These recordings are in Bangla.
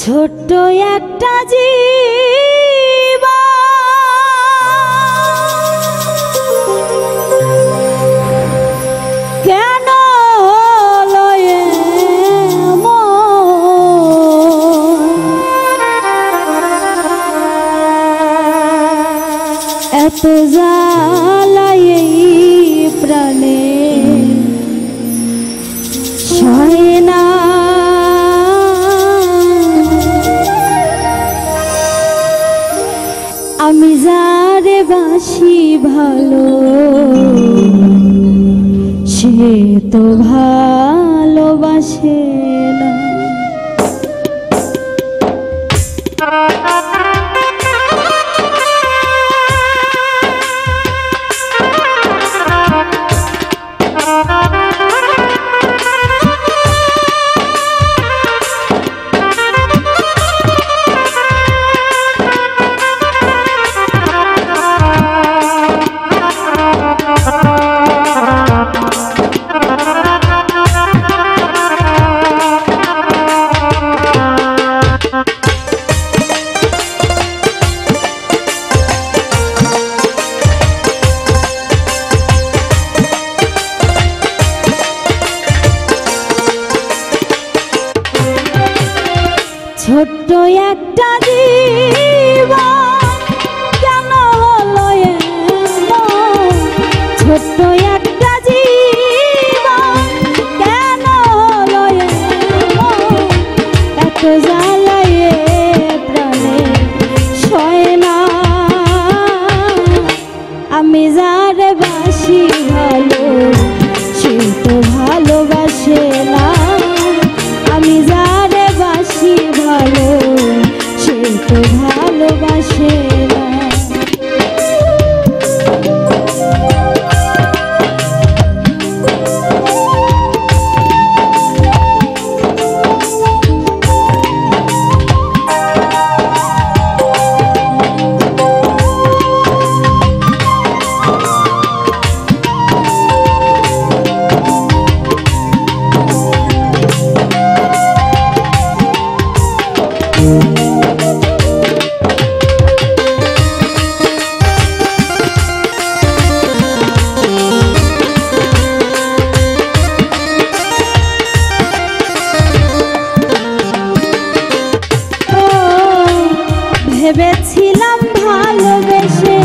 ছোট্ট একটা জীবন কেন লয়ে এত জ্বালায় প্রাণে সয় না আমি যারে বাসি ভালো সে তো ভালোবাসে না। ছোট্ট একটা জীবন কেন হলো এমন, ছোট্ট একটা জীবন কেন হলো এমন, এত জ্বালায় প্রাণে সয় না আমি যারে বাসি ভালো সে তো ভালোবাসে না। আমি যারে বাসি ভালো সে তো ভালোবাসে না। ভেবেছিলাম ভালোবেসে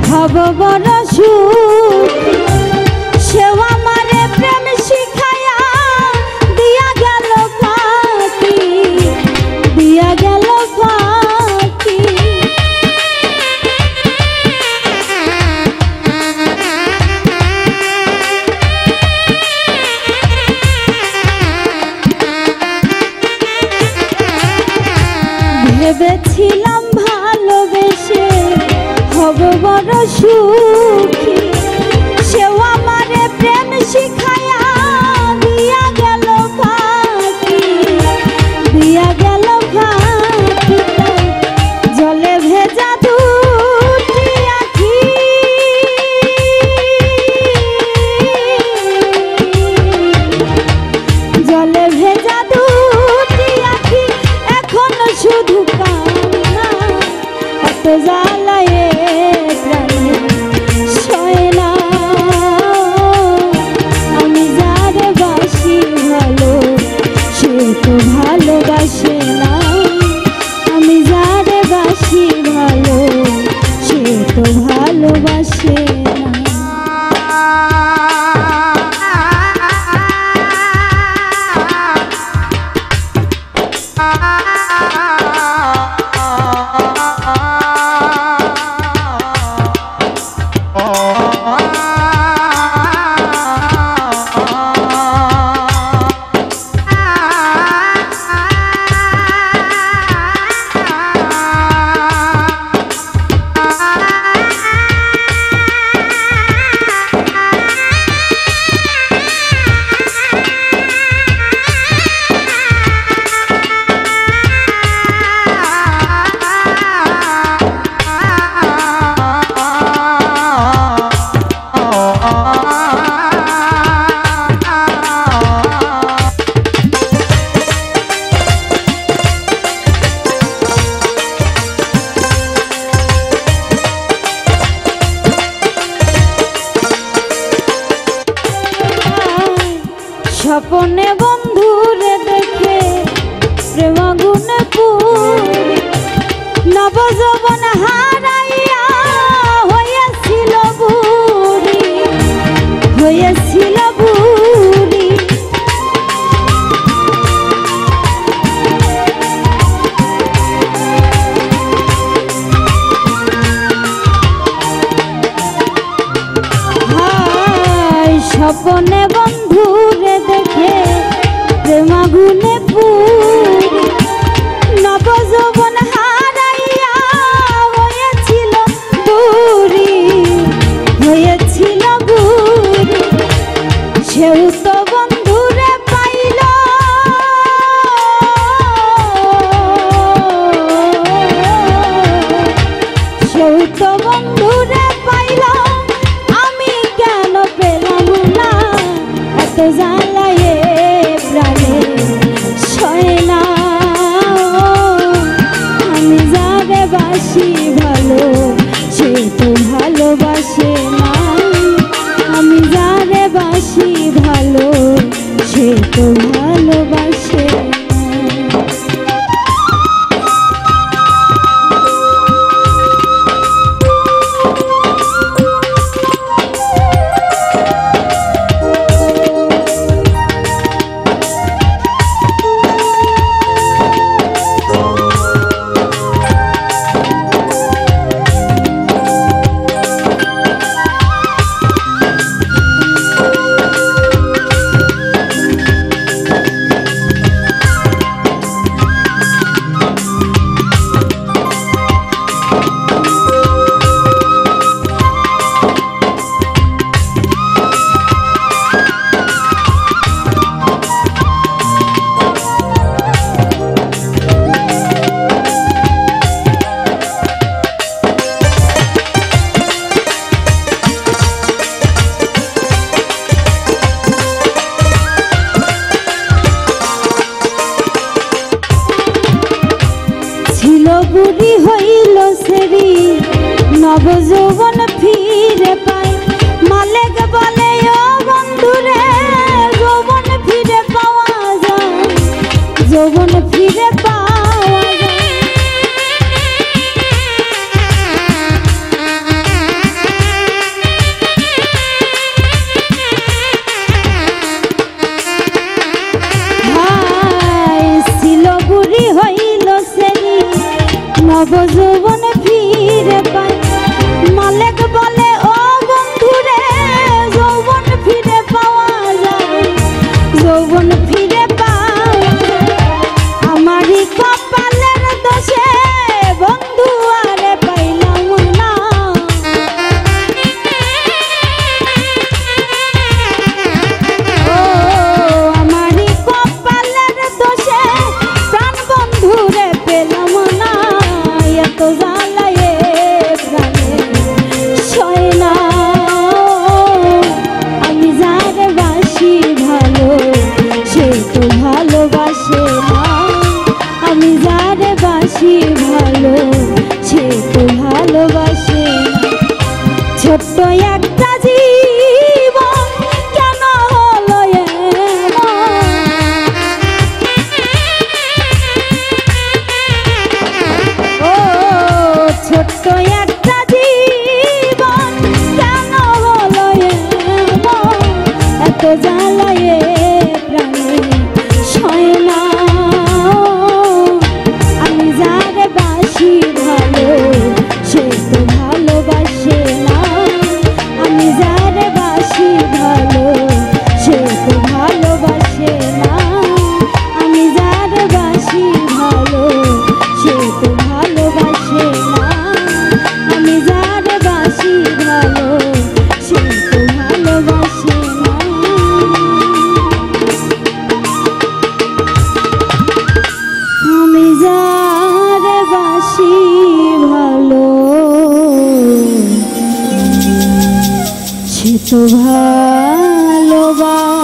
হব বড় সুখী, সেও আমারে প্রেম শিখায়া দিয়া গেল ফাঁকি, দিয়া গেল ফাঁকি। ভেবেছিলাম ভালোবেসে হব বড় সুখী, সেও আমারে প্রেম শিখায়া দিয়া গেল ফাঁকি, দিয়া গেল ফাঁকি। জলে ভেজা দুটি আখি জলে ভেজা দুটি আখি এখন শুধু কান্না, এত জ্বালায় প্রাণে এত বন্ধুরে পাইলাম আমি কেন পেলাম না, এত জ্বালায় প্রাণে সয় না। আমি যারে বাসি ভালো সে তো ভালোবাসে না, আমি যারে বাসি ভালো সে তো ভালোবাসে না। বুড়ি হইল সেরি নব যৌবন ফিরে পাই, মালিক বলে ও বন্ধুরে যৌবন ফিরে পাওয়া যায়, যৌবন ফিরে পাওয়া যায়। হায় ছিল বুড়ি হইল সেরি নব যৌবন ফিরে পাই, মালিক বলে ও বন্ধুরে যৌবন ফিরে পাওয়া যায়, যৌবন ফিরে পাওয়া যায়। আমারই কপালের দোষে বন্ধু আরে পাইলাম না, ও আমারই কপালের দোষে প্রাণ বন্ধুরে পেলাম না, এত জ্বালায় প্রাণে সয় না। আমি যারে বাসি ভালো সে তো ভালোবাসে না, আমি যারে বাসি ভালো সে তো ভালোবাসে না। ছোট্ট একটা জীবন কেন হলো ছোট্ট একটা জীবন কেন হলো এত জ্বালায় প্রাণে সয় না। আমি যারে বাসি ভালো সে তো ভালোবাসে না, আমি যারে বাসি ভালো সে তো ভালোবাসে না, আমি যারে বাসি ভালো সে তো ভালোবাসে না, আমি যারে বাসি ভালো সে তো ভালোবাসে না। আমি যারে বাসি ভালো সে তো ভালোবাসে।